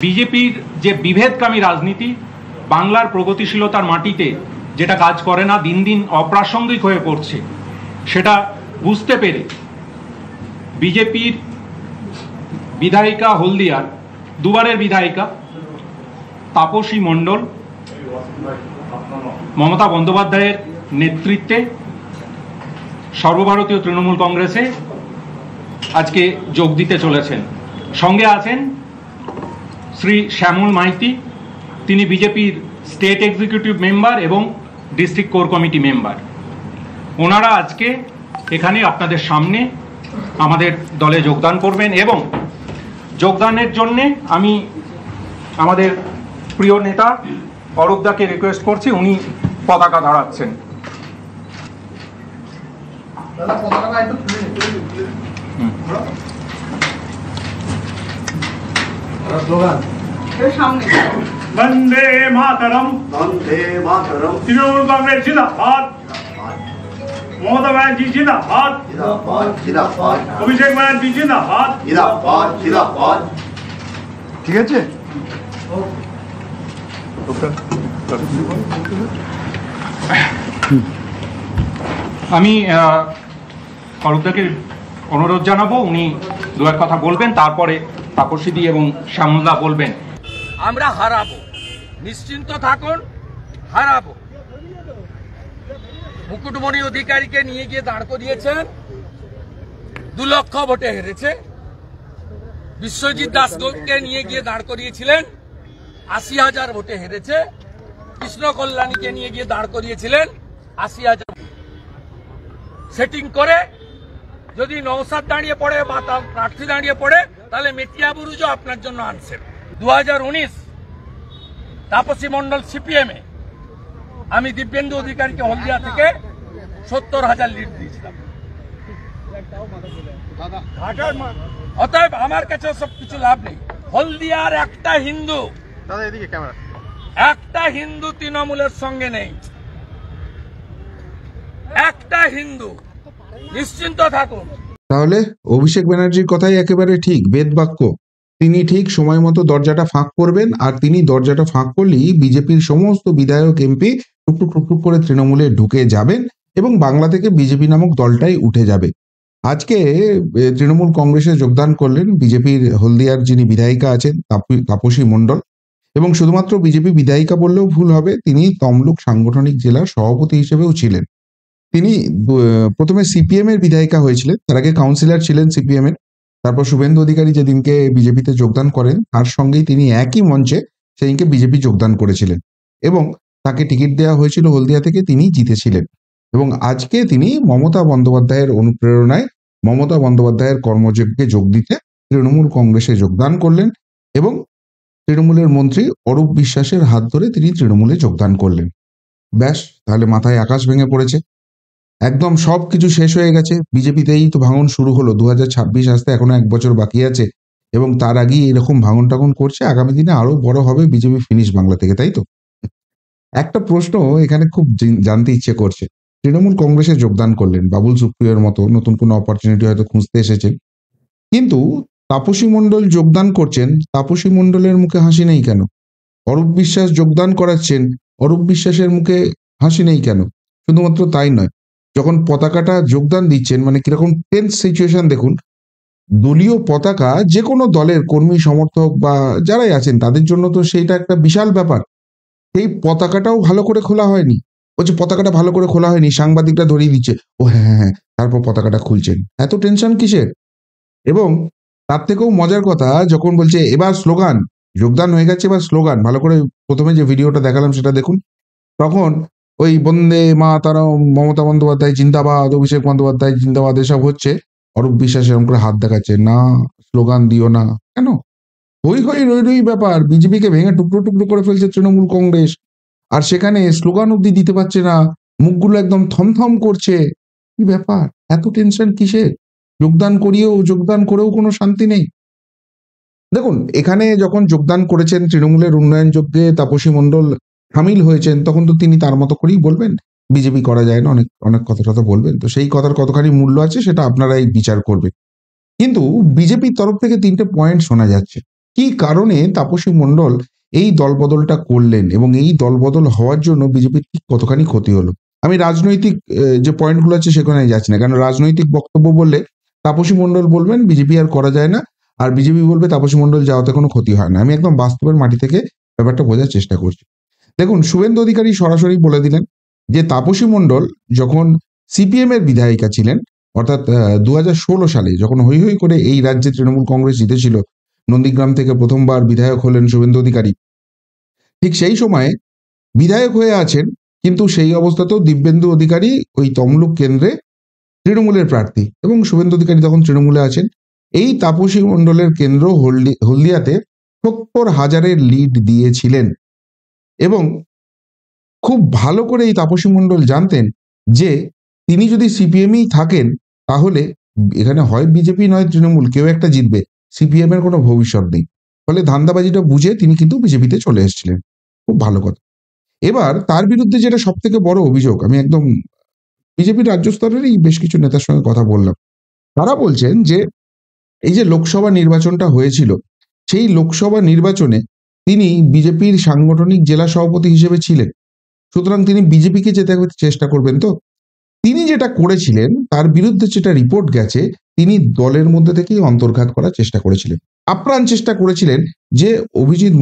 বিজেপির যে বিভেদকামী রাজনীতি বাংলার প্রগতিশীলতার মাটিতে যেটা কাজ করে না, দিন দিন অপ্রাসঙ্গিক হয়ে পড়ছে, সেটা বুঝতে পেরে বিজেপির বিধায়িকা হলদিয়ার, দুবারের বিধায়িকা তাপসী মণ্ডল মমতা বন্দ্যোপাধ্যায়ের নেতৃত্বে সর্বভারতীয় তৃণমূল কংগ্রেসে আজকে যোগ দিতে চলেছেন। সঙ্গে আছেন শ্রী শ্যামল মাইতি, তিনি বিজেপির স্টেট এক্সিকিউটিভ মেম্বার এবং ডিস্ট্রিক্ট কোর কমিটি মেম্বার। ওনারা আজকে এখানে আপনাদের সামনে আমাদের দলে যোগদান করবেন এবং যোগদানের জন্যে আমি আমাদের প্রিয় নেতা অরূপদাকে রিকোয়েস্ট করছি, উনি পতাকা ধরাচ্ছেন। वंदे मातरम, वंदे मातरम। तृणमूल कांग्रेस जिंदाबाद, ममता बनर्जी जिंदाबाद, जिंदाबाद जिंदाबाद। अभिषेक बनर्जी जिंदाबाद, जिंदाबाद जिंदाबाद। ঠিক আছে, আমি অরূপদাকে অনুরোধ জানাবো, উনি দু এক কথা বলবেন, তারপরে তাপসীদি এবং শ্যামলদা বলবেন। আমরা হারাবো, নিশ্চিন্ত থাকুন, হারাবো। মুকুটমণি অধিকারীকে নিয়ে গিয়ে দাঁড় করিয়েছেন, 2 লক্ষ ভোটে হেরেছে। বিশ্বজিৎ দাসকে নিয়ে গিয়ে দাঁড় করিয়েছিলেন, 80,000 ভোটে হেরেছে। কৃষ্ণ কল্যাণীকে নিয়ে গিয়ে দাঁড় করিয়েছিলেন, 80,000। সেটিং করে যদি নওশাদ দাঁড়িয়ে পড়ে বা তার প্রার্থী দাঁড়িয়ে পড়ে, তাহলে মেটিয়া বুরুজও আপনার জন্য আনছেন। 2019 তাপসী মণ্ডল সিপিএমে, আমি দিব্যেন্দু অধিকারীকে হলদিয়া থেকে 70,000 লিড দিয়েছিলাম। অতএব আমার কাছে সব কিছু লাভ নেই। হলদিয়ার একটা হিন্দু তৃণমূলের সঙ্গে নেই, একটা হিন্দু, নিশ্চিন্ত থাকুন। তাহলে অভিষেক ব্যানার্জির কথাই একেবারে ঠিক, বেদ বাক্য। তিনি ঠিক সময় মতো দরজাটা ফাঁক করবেন, আর তিনি দরজাটা ফাঁক করলেই বিজেপির সমস্ত বিধায়ক এমপি টুকটুক টুকটুক করে তৃণমূলে ঢুকে যাবেন এবং বাংলা থেকে বিজেপি নামক দলটাই উঠে যাবে। আজকে তৃণমূল কংগ্রেসে যোগদান করলেন বিজেপির হলদিয়ার যিনি বিধায়িকা আছেন তাপসী মণ্ডল, এবং শুধুমাত্র বিজেপি বিধায়িকা বললেও ভুল হবে, তিনি তমলুক সাংগঠনিক জেলার সভাপতি হিসেবেও ছিলেন। তিনি প্রথমে সিপিএম এর বিধায়িকা হয়েছিলেন, তার আগে কাউন্সিলর ছিলেন সিপিএম এর। তারপর শুভেন্দু অধিকারী যেদিনকে বিজেপিতে যোগদান করেন, তার সঙ্গেই তিনি একই মঞ্চে সেদিনকে বিজেপি যোগদান করেছিলেন এবং তাকে টিকিট দেওয়া হয়েছিল হলদিয়া থেকে, তিনি জিতেছিলেন। এবং আজকে তিনি মমতা বন্দ্যোপাধ্যায়ের অনুপ্রেরণায় মমতা বন্দ্যোপাধ্যায়ের কর্মযজ্ঞে যোগ দিতে তৃণমূল কংগ্রেসে যোগদান করলেন এবং তৃণমূলের মন্ত্রী অরূপ বিশ্বাসের হাত ধরে তিনি তৃণমূলে যোগদান করলেন। ব্যাস, তাহলে মাথায় আকাশ ভেঙে পড়েছে, একদম সবকিছু শেষ হয়ে গেছে। বিজেপিতেই তো ভাঙন শুরু হলো, 2026 আসতে এখনো 1 বছর বাকি আছে এবং তার আগেই এরকম ভাঙন টাঙন করছে। আগামী দিনে আরো বড় হবে বিজেপি ফিনিশ বাংলা থেকে, তাই তো? একটা প্রশ্ন এখানে খুব জানতে ইচ্ছে করছে, তৃণমূল কংগ্রেসে যোগদান করলেন, বাবুল সুপ্রিয়র মতো নতুন কোনো অপরচুনিটি হয়তো খুঁজতে এসেছেন, কিন্তু তাপসী মণ্ডল যোগদান করছেন, তাপসী মণ্ডলের মুখে হাসি নেই কেন? অরূপ বিশ্বাস যোগদান করাচ্ছেন, অরূপ বিশ্বাসের মুখে হাসি নেই কেন? শুধুমাত্র তাই নয়, যখন পতাকাটা যোগদান দিচ্ছেন, মানে কিরকম টেন্স সিচুয়েশন দেখুন। দলীয় পতাকা যে কোনো দলের কর্মী সমর্থক বা যারাই আছেন তাদের জন্য তো সেইটা একটা বিশাল ব্যাপার। সেই পতাকাটাও ভালো করে খোলা হয়নি, বলছে পতাকাটা ভালো করে খোলা হয়নি, সাংবাদিকরা ধরিয়ে দিচ্ছে, ও হ্যাঁ হ্যাঁ হ্যাঁ, তারপর পতাকাটা খুলছেন। এত টেনশন কিসের? এবং তার থেকেও মজার কথা, যখন বলছে এবার স্লোগান, যোগদান হয়ে গেছে এবার স্লোগান, ভালো করে প্রথমে যে ভিডিওটা দেখালাম সেটা দেখুন, তখন ওই বন্দে মাতরম, মমতা বন্দ্যোপাধ্যায় জিন্দাবাদ, অভিষেক বন্দ্যোপাধ্যায় জিন্দাবাদ এসব হচ্ছে, অরূপ বিশ্বাস এরকম করে হাত দেখাচ্ছে, না স্লোগান দিও না। কেন? হই হই রই রই ব্যাপার, বিজেপিকে ভেঙে টুকরো টুকরো করে ফেলছে তৃণমূল কংগ্রেস, আর সেখানে স্লোগান অব্দি দিতে পারছে না, মুখগুলো একদম থমথম করছে। কি ব্যাপার, এত টেনশন কিসের? যোগদান করেও কোনো শান্তি নেই। দেখুন, এখানে যখন যোগদান করেছেন তৃণমূলের উন্নয়ন যজ্ঞে তাপসী মণ্ডল সামিল হয়েছেন, তখন তো তিনি তার মতো করেই বলবেন বিজেপি করা যায় না, অনেক অনেক কথা বলবেন। তো সেই কথার কতখানি মূল্য আছে সেটা আপনারাই বিচার করবেন। কিন্তু বিজেপির তরফ থেকে 3টে পয়েন্ট শোনা যাচ্ছে। কি কারণে তাপসী মণ্ডল এই দলবদলটা করলেন এবং এই দলবদল হওয়ার জন্য বিজেপির ঠিক কতখানি ক্ষতি হলো। আমি রাজনৈতিক যে পয়েন্টগুলো আছে সেখানে যাচ্ছি না, কারণ রাজনৈতিক বক্তব্য বললে তাপসী মণ্ডল বলবেন বিজেপি আর করা যায় না, আর বিজেপি বলবে তাপসী মণ্ডল যাওয়াতে কোনো ক্ষতি হয় না। আমি একদম বাস্তবের মাটি থেকে ব্যাপারটা বোঝার চেষ্টা করছি। দেখুন, শুভেন্দু অধিকারী সরাসরি বলে দিলেন যে তাপসী মণ্ডল যখন সিপিএম এর বিধায়িকা ছিলেন, অর্থাৎ 2016 সালে যখন হৈ হৈ করে এই রাজ্যে তৃণমূল কংগ্রেস জিতেছিল, নন্দীগ্রাম থেকে প্রথমবার বিধায়ক হলেন শুভেন্দু অধিকারী, ঠিক সেই সময়ে বিধায়ক হয়ে আছেন, কিন্তু সেই অবস্থাতেও দিব্যেন্দু অধিকারী ওই তমলুক কেন্দ্রে তৃণমূলের প্রার্থী এবং শুভেন্দু অধিকারী তখন তৃণমূলে আছেন। এই তাপসী মণ্ডলের কেন্দ্র হলদিয়াতে 70,000 লিড দিয়েছিলেন এবং খুব ভালো করে এই তাপসী মণ্ডল জানতেন যে তিনি যদি সিপিএমই থাকেন তাহলে এখানে হয় বিজেপি নয় তৃণমূল, কেউ একটা জিতবে, সিপিএম এর কোনো ভবিষ্যৎ নেই। ফলে ধান্দাবাজিটা বুঝে তিনি কিন্তু বিজেপিতে চলে এসেছিলেন। খুব ভালো কথা। এবার তার বিরুদ্ধে যেটা সব থেকে বড় অভিযোগ, আমি একদম বিজেপির রাজ্য স্তরেরই বেশ কিছু নেতার সঙ্গে কথা বললাম, তারা বলছেন যে এই যে লোকসভা নির্বাচনটা হয়েছিল, সেই লোকসভা নির্বাচনে তিনি বিজেপির সাংগঠনিক জেলা সভাপতি হিসেবে ছিলেন, সুতরাং তিনি বিজেপিকে জেতাতে চেষ্টা করবেন। তো তিনি যেটা করেছিলেন তার বিরুদ্ধে যেটা রিপোর্ট গেছে, তিনি দলের মধ্যে থেকেই অন্তর্ঘাত করার চেষ্টা করেছিলেন, আপ্রাণ চেষ্টা করেছিলেন যে অভিজিৎ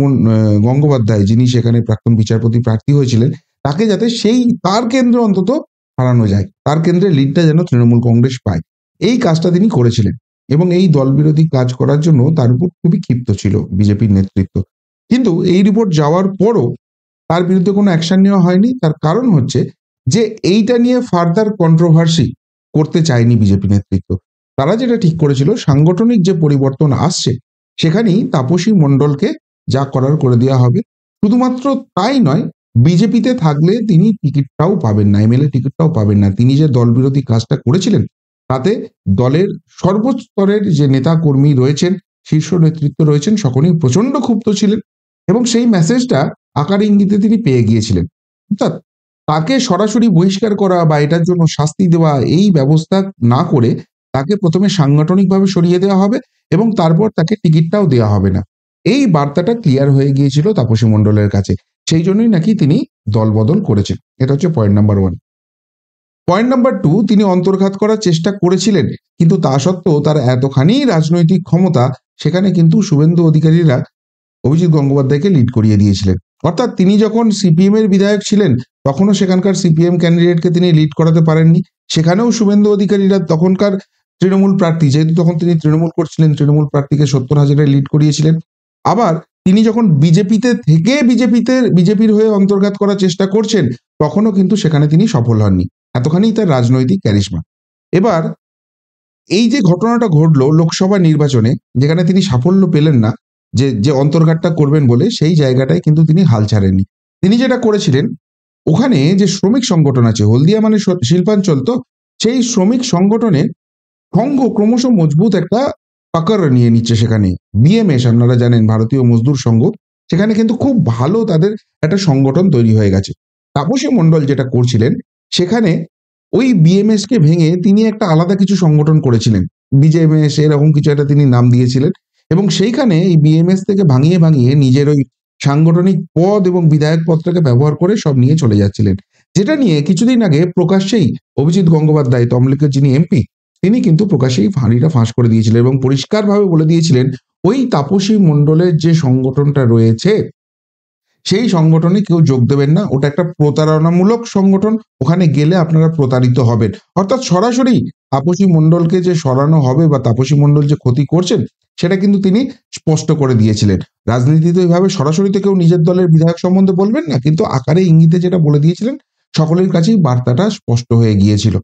গঙ্গোপাধ্যায়, যিনি সেখানে প্রাক্তন বিচারপতি প্রার্থী হয়েছিলেন, তাকে যাতে তার কেন্দ্রে অন্তত হারানো যায়, তার কেন্দ্রে লিডটা যেন তৃণমূল কংগ্রেস পায়, এই কাজটা তিনি করেছিলেন। এবং এই দলবিরোধী কাজ করার জন্য তার উপর খুবই ক্ষিপ্ত ছিল বিজেপির নেতৃত্ব। কিন্তু এই রিপোর্ট যাওয়ার পরও তার বিরুদ্ধে কোনো অ্যাকশন নেওয়া হয়নি। তার কারণ হচ্ছে যে এইটা নিয়ে ফার্দার কন্ট্রোভার্সি করতে চায়নি বিজেপি নেতৃত্ব। তারা যেটা ঠিক করেছিল, সাংগঠনিক যে পরিবর্তন আসছে সেখানেই তাপসী মণ্ডলকে যা করার করে দেওয়া হবে। শুধুমাত্র তাই নয়, বিজেপিতে থাকলে তিনি টিকিটটাও পাবেন না, এমএলএ টিকিটটাও পাবেন না। তিনি যে দল বিরোধী কাজটা করেছিলেন তাতে দলের সর্বোচ্চ স্তরের যে নেতা কর্মী রয়েছেন, শীর্ষ নেতৃত্ব রয়েছেন, সকলেই প্রচন্ড ক্ষুব্ধ ছিলেন এবং সেই মেসেজটা আকার ইঙ্গিতে তিনি পেয়ে গিয়েছিলেন। অর্থাৎ তাকে সরাসরি বহিষ্কার করা বা এটার জন্য শাস্তি দেওয়া, এই ব্যবস্থা না করে তাকে প্রথমে সাংগঠনিকভাবে সরিয়ে দেওয়া হবে এবং তারপর তাকে টিকিটটাও দেওয়া হবে না। এই বার্তাটা ক্লিয়ার হয়ে গিয়েছিল তাপসী মণ্ডলের কাছে, সেই জন্যই নাকি তিনি দলবদল করেছেন। এটা হচ্ছে পয়েন্ট নাম্বার 1। পয়েন্ট নাম্বার 2, তিনি অন্তর্ঘাত করার চেষ্টা করেছিলেন, কিন্তু তা সত্ত্বেও তার এতখানি রাজনৈতিক ক্ষমতা, সেখানে কিন্তু শুভেন্দু অধিকারীরা অভিজিৎ গঙ্গোপাধ্যায়কে লিড করিয়ে দিয়েছিলেন। অর্থাৎ তিনি যখন সিপিএম এর বিধায়ক ছিলেন তখনও সেখানকার সিপিএম ক্যান্ডিডেটকে তিনি লিড করাতে পারেননি। সেখানেও শুভেন্দু অধিকারীরা তখনকার তৃণমূল প্রার্থী, যেহেতু তখন তিনি তৃণমূল করছিলেন, তৃণমূল প্রার্থীকে 70,000 লিড করিয়েছিলেন। আবার তিনি যখন বিজেপিতে থেকে বিজেপির হয়ে অন্তর্ঘাত করার চেষ্টা করছেন তখনও কিন্তু সেখানে তিনি সফল হননি। এতখানি তার রাজনৈতিক ক্যারিশমা। এবার এই যে ঘটনাটা ঘটলো লোকসভা নির্বাচনে, যেখানে তিনি সাফল্য পেলেন না যে অন্তর্ঘাতটা করবেন বলে, সেই জায়গাটায় কিন্তু তিনি হাল ছাড়েননি। তিনি যেটা করেছিলেন, ওখানে যে শ্রমিক সংগঠন আছে, হলদিয়া মানে শিল্পাঞ্চল, তো সেই শ্রমিক সংগঠনের সংঘ ক্রমশ মজবুত একটা পাকড় নিয়ে নিচ্ছে সেখানে। বিএমএস আপনারা জানেন, ভারতীয় মজদুর সংঘ, সেখানে কিন্তু খুব ভালো তাদের একটা সংগঠন তৈরি হয়ে গেছে। তাপসী মণ্ডল যেটা করছিলেন, সেখানে ওই বিএমএস কে ভেঙে তিনি একটা আলাদা কিছু সংগঠন করেছিলেন, বিজেএমএস এরকম কিছু একটা তিনি নাম দিয়েছিলেন, এবং সেইখানে এই বিএমএস থেকে ভাঙিয়ে নিজের ওই সাংগঠনিক পদ এবং বিধায়ক পদটাকে ব্যবহার করে সব নিয়ে চলে যাচ্ছিলেন। যেটা নিয়ে কিছুদিন আগে প্রকাশ্যেই অভিজিৎ গঙ্গোপাধ্যায়, তমলুকের যিনি এমপি, তিনি কিন্তু প্রকাশ্যেই ফাঁড়িটা ফাঁস করে দিয়েছিলেন এবং পরিষ্কারভাবে বলে দিয়েছিলেন ওই তাপসী মণ্ডলের যে সংগঠনটা রয়েছে সেই সংগঠনে কেউ যোগ দেবেন না, ওটা একটা প্রতারণামূলক সংগঠন, ওখানে গেলে আপনারা প্রতারিত হবেন। অর্থাৎ সরাসরি তাপসী মণ্ডলকে যে সরানো হবে বা তাপসী মণ্ডল যে ক্ষতি করছেন সেটা কিন্তু তিনি স্পষ্ট করে দিয়েছিলেন। রাজনীতিতে এইভাবে সরাসরি তো কেউ নিজের দলের বিধায়ক সম্বন্ধে বলবেন না, কিন্তু আকারে ইঙ্গিতে যেটা বলে দিয়েছিলেন সকলের কাছেই বার্তাটা স্পষ্ট হয়ে গিয়েছিল।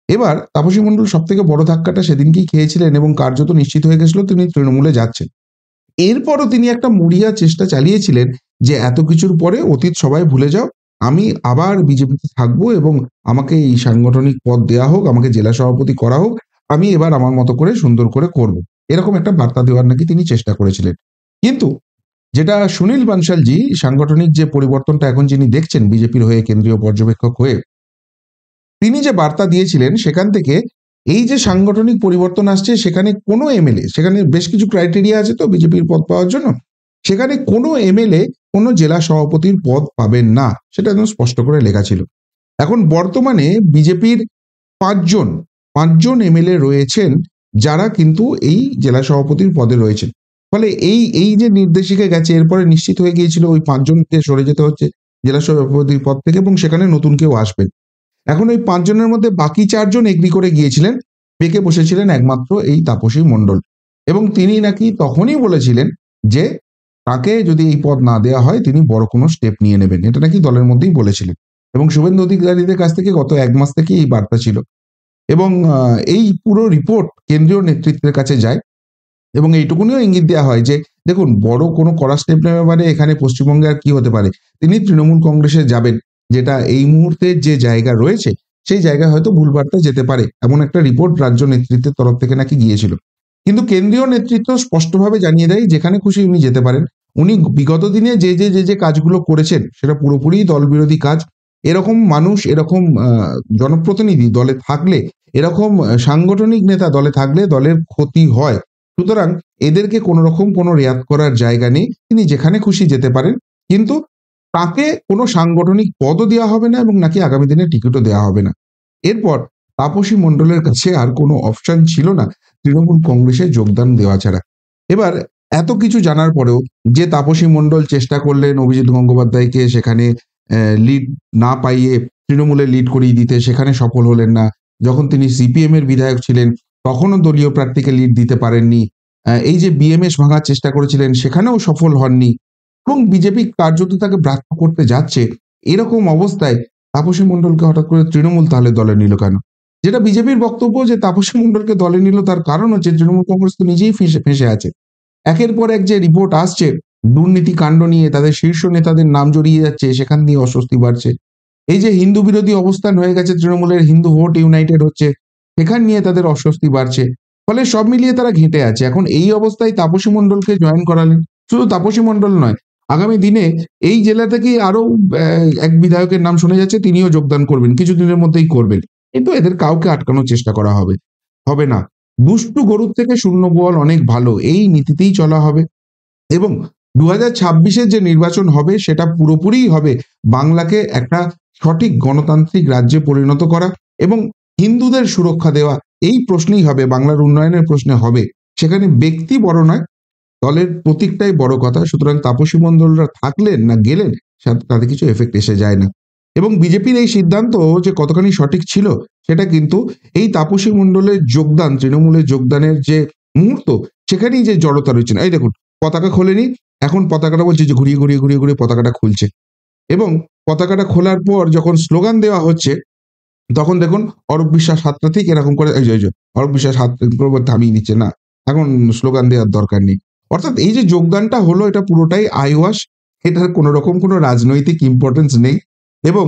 এবার তাপসী মণ্ডল সব থেকে বড় ধাক্কাটা সেদিনকেই খেয়েছিলেন এবং কার্যত নিশ্চিত হয়ে গেছিল তিনি তৃণমূলে যাচ্ছেন। এরপরও তিনি একটা মরিয়া চেষ্টা চালিয়েছিলেন যে এত কিছুর পরে অতীত সবাই ভুলে যাও, আমি আবার বিজেপিতে থাকবো এবং আমাকে এই সাংগঠনিক পদ দেওয়া হোক, আমাকে জেলা সভাপতি করা হোক, আমি এবার আমার মতো করে সুন্দর করে করব, এরকম একটা বার্তা দেওয়ার নাকি তিনি চেষ্টা করেছিলেন। কিন্তু যেটা সুনীল বানশালজি, সাংগঠনিক যে পরিবর্তনটা এখন যিনি দেখছেন বিজেপির হয়ে কেন্দ্রীয় পর্যবেক্ষক হয়ে, তিনি যে বার্তা দিয়েছিলেন সেখান থেকে এই যে সাংগঠনিক পরিবর্তন আসছে, সেখানে কোনো এমএলএ, সেখানে বেশ কিছু ক্রাইটেরিয়া আছে তো বিজেপির পদ পাওয়ার জন্য, সেখানে কোনো এমএলএ কোনো জেলা সভাপতির পদ পাবেন না, সেটা একদম স্পষ্ট করে লেখা ছিল। এখন বর্তমানে বিজেপির পাঁচজন এমএলএ রয়েছেন যারা কিন্তু এই জেলা সভাপতির পদে রয়েছেন। ফলে এই যে নির্দেশিকা গেছে, এরপরে নিশ্চিত হয়ে গিয়েছিল ওই 5 জনকে সরে যেতে হচ্ছে জেলা সভাপতির পদ থেকে এবং সেখানে নতুন কেউ আসবেন। এখন ওই 5 জনের মধ্যে বাকি 4 জন এগ্রি করে গিয়েছিলেন, পেকে বসেছিলেন একমাত্র এই তাপসী মণ্ডল, এবং তিনি নাকি তখনই বলেছিলেন যে তাকে যদি এই পদ না দেওয়া হয় তিনি বড় কোনো স্টেপ নিয়ে নেবেন, এটা নাকি দলের মধ্যেই বলেছিলেন। এবং শুভেন্দু অধিকারীদের কাছ থেকে গত 1 মাস থেকে এই বার্তা ছিল, এবং এই পুরো রিপোর্ট কেন্দ্রীয় নেতৃত্বের কাছে যায় এবং এইটুকুনিও ইঙ্গিত দেওয়া হয় যে দেখুন, বড় কোনো কড়া স্টেপ নেবে মানে এখানে পশ্চিমবঙ্গে আর কি হতে পারে, তিনি তৃণমূল কংগ্রেসে যাবেন, যেটা এই মুহূর্তে যে জায়গা রয়েছে সেই জায়গায় হয়তো ভুল বার্তা যেতে পারে, এমন একটা রিপোর্ট রাজ্য নেতৃত্বের তরফ থেকে নাকি গিয়েছিল। কিন্তু কেন্দ্রীয় নেতৃত্ব স্পষ্টভাবে জানিয়ে দেয় যেখানে খুশি উনি যেতে পারেন। উনি বিগত দিনে যে কাজগুলো করেছেন সেটা পুরোপুরি দল বিরোধী কাজ। এরকম মানুষ, এরকম জনপ্রতিনিধি দলে থাকলে, এরকম সাংগঠনিক নেতা দলে থাকলে দলের ক্ষতি হয়। সুতরাং এদেরকে কোনো রকম কোনো রেয়াত করার জায়গা নেই, তিনি যেখানে খুশি যেতে পারেন, কিন্তু তাকে কোনো সাংগঠনিক পদও দেওয়া হবে না এবং নাকি আগামী দিনে টিকিটও দেওয়া হবে না। এরপর তাপসী মণ্ডলের কাছে আর কোনো অপশন ছিল না তৃণমূল কংগ্রেসে যোগদান দেওয়া ছাড়া। এবার এত কিছু জানার পরেও যে তাপসী মণ্ডল চেষ্টা করলেন অভিজিৎ গঙ্গোপাধ্যায়কে সেখানে লিড না পাইয়ে তৃণমূলে লিড করিয়ে দিতে, সেখানে সফল হলেন না। যখন তিনি সিপিএম এর বিধায়ক ছিলেন তখনও দলীয় প্রার্থীকে লিড দিতে পারেননি। এই যে বিএমএস ভাঙার চেষ্টা করেছিলেন সেখানেও সফল হননি, এবং বিজেপি কার্যত তাকে ব্রাত্য করতে যাচ্ছে। এরকম অবস্থায় তাপসী মণ্ডলকে হঠাৎ করে তৃণমূল তাহলে দলে নিল কেন? যেটা বিজেপির বক্তব্য যে তাপসী মণ্ডলকে দলে নিল তার কারণ হচ্ছে তৃণমূল কংগ্রেস তো নিজেই ফেঁসে আছে। একের পর এক যে রিপোর্ট আসছে দুর্নীতি কাণ্ড নিয়ে, তাদের শীর্ষ নেতাদের নাম জড়িয়ে যাচ্ছে, সেখান দিয়ে অস্বস্তি বাড়ছে। এই যে হিন্দু বিরোধী অবস্থান হয়ে গেছে তৃণমূলের, হিন্দু ভোট ইউনাইটেড হচ্ছে, সেখান নিয়ে তাদের অস্বস্তি বাড়ছে। ফলে সব মিলিয়ে তারা ঘেঁটে আছে। এখন এই অবস্থায় তাপসী মণ্ডলকে জয়েন করালেন। শুধু তাপসী মণ্ডল নয়, আগামী দিনে এই জেলা থেকেই আরো এক বিধায়কের নাম শোনা যাচ্ছে, তিনিও যোগদান করবেন, কিছুদিনের মধ্যেই করবেন। কিন্তু এদের কাউকে আটকানোর চেষ্টা করা হবে না। দুষ্টু গরুর থেকে শূন্য গোয়াল অনেক ভালো, এই নীতিতেই চলা হবে। এবং 2026-এর যে নির্বাচন হবে সেটা পুরোপুরি হবে বাংলাকে একটা সঠিক গণতান্ত্রিক রাজ্যে পরিণত করা এবং হিন্দুদের সুরক্ষা দেওয়া। এই প্রশ্নেই হবে, বাংলার উন্নয়নের প্রশ্নে হবে। সেখানে ব্যক্তি বড় নয়, দলের প্রতীকটাই বড় কথা। সুতরাং তাপসী মণ্ডলরা থাকলেন না গেলেন তাতে কিছু এফেক্ট এসে যায় না। এবং বিজেপির এই সিদ্ধান্ত যে কতখানি সঠিক ছিল সেটা কিন্তু এই তাপসী মণ্ডলের যোগদান, তৃণমূলের যোগদানের যে মুহূর্ত, সেখানেই যে জড়তা রয়েছে। এই দেখুন, পতাকা খোলেনি, এখন পতাকাটা বলছে যে ঘুরিয়ে পতাকাটা খুলছে, এবং পতাকাটা খোলার পর যখন স্লোগান দেওয়া হচ্ছে তখন দেখুন অরূপ বিশ্বাস হাতটা ঠিক এরকম করে, অরূপ বিশ্বাস হাত থামিয়ে নিচ্ছে, না এখন স্লোগান দেওয়ার দরকার নেই। অর্থাৎ এই যে যোগদানটা হলো এটা পুরোটাই আইওয়াশ, এটার কোনো রকম কোনো রাজনৈতিক ইম্পর্টেন্স নেই। এবং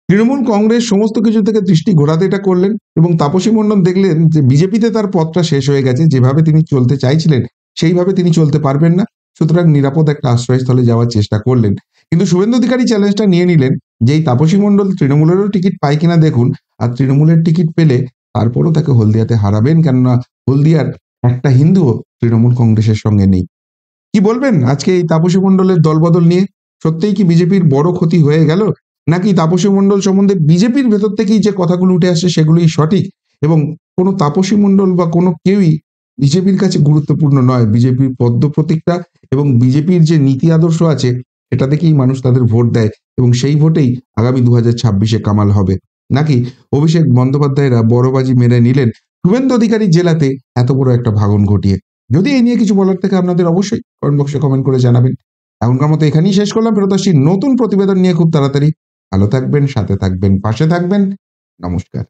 তৃণমূল কংগ্রেস সমস্ত কিছু থেকে দৃষ্টি ঘোরাতে এটা করলেন, এবং তাপসী মণ্ডল দেখলেন যে বিজেপিতে তার পথটা শেষ হয়ে গেছে, যেভাবে তিনি চলতে চাইছিলেন সেইভাবে তিনি চলতে পারবেন না। সুতরাং নিরাপদ একটা আশ্রয়স্থলে যাওয়ার চেষ্টা করলেন। কিন্তু শুভেন্দু অধিকারী চ্যালেঞ্জটা নিয়ে নিলেন যে এই তাপসী মণ্ডল তৃণমূলেরও টিকিট পায় কিনা দেখুন, আর তৃণমূলের টিকিট পেলে তারপরও তাকে হলদিয়াতে হারাবেন, কেননা হলদিয়ার একটা হিন্দুও তৃণমূল কংগ্রেসের সঙ্গে নেই। কি বলবেন আজকে এই তাপসী মণ্ডলের দলবদল নিয়ে? সত্যিই কি বিজেপির বড় ক্ষতি হয়ে গেল, নাকি তাপসী মণ্ডল সম্বন্ধে বিজেপির ভেতর থেকেই যে কথাগুলো উঠে আসছে সেগুলোই সঠিক, এবং কোনো তাপসী মণ্ডল বা কোনো কেউই বিজেপির কাছে গুরুত্বপূর্ণ নয়? বিজেপির পদ্ম প্রতীকটা এবং বিজেপির যে নীতি আদর্শ আছে এটা দেখেই মানুষ তাদের ভোট দেয়, এবং সেই ভোটেই আগামী 2026-এ কামাল হবে। নাকি অভিষেক বন্দ্যোপাধ্যায়রা বড়বাজি মেরে নিলেন শুভেন্দু অধিকারী জেলাতে এত বড় একটা ভাঙন ঘটিয়ে? যদি এই নিয়ে কিছু বলার থেকে আপনাদের অবশ্যই কমেন্ট বক্সে কমেন্ট করে জানাবেন। এখনকার মতো এখানেই শেষ করলাম, ফেরত আসছি নতুন প্রতিবেদন নিয়ে খুব তাড়াতাড়ি। ভালো থাকবেন, সাথে থাকবেন, পাশে থাকবেন। নমস্কার।